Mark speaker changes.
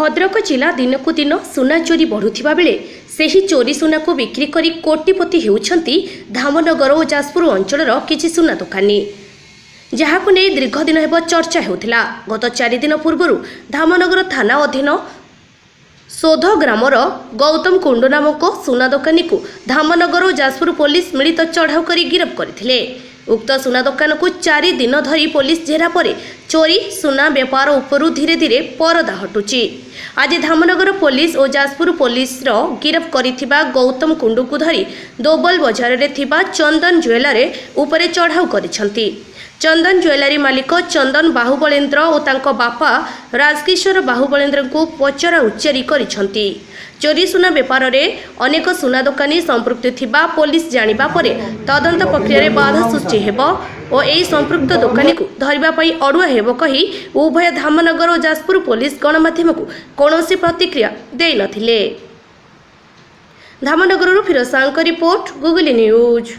Speaker 1: भद्रक जिला दिनकु दिन सुना चोरी बढ़ुथिबा बेले सेही चोरी सुना को बिक्री करी कोटिपति हेउछंती धामनगर और जाजपुर अंचलर किछि सुना दोकानी जहाकु नै दीर्घ दिन हेब चर्चा हेउथिला। गत 4 दिन पूर्व धामनगर थाना अधीन सोध ग्रामर गौतम कुंडू नामक सुना दोकानी को धामनगर और जाजपुर पुलिस मिलित चढ़ाऊ कर गिरफ करथिले। उक्त सुना दोकान को 4 दिन धरी पुलिस जेरा पर चोरी सुना बेपार उपरू धीरे धीरे परदा हटुची। आज धामनगर पुलिस और जाजपुर पुलिस गिरफ करिथिबा गौतम कुंडू को धरी दोबल बजार रे थिबा चंदन ज्वेलरी उपरे चढ़ाऊ करिसंती। चंदन ज्वेलरी मालिक चंदन बाहुबलेन्द्र और तांको बापा राजकिशोर बाहुबलेन्द्र को पचरा उच्चारी करिसंती। चोरी सुना बेपार रे अनेक सुना दोकानी संपृक्त थिबा पुलिस जानिबा परे तदंत प्रक्रिया रे बाधा सृष्टि हेबो और एही संपृक्त दोकानी को धरिबा पई अडुआ हेबो कही उभय धामनगर और जाजपुर पुलिस गणमाध्यम को कोनोसी प्रतिक्रिया देई नथिले। धामनगर फिरोज सांक रिपोर्ट, गुगली न्यूज।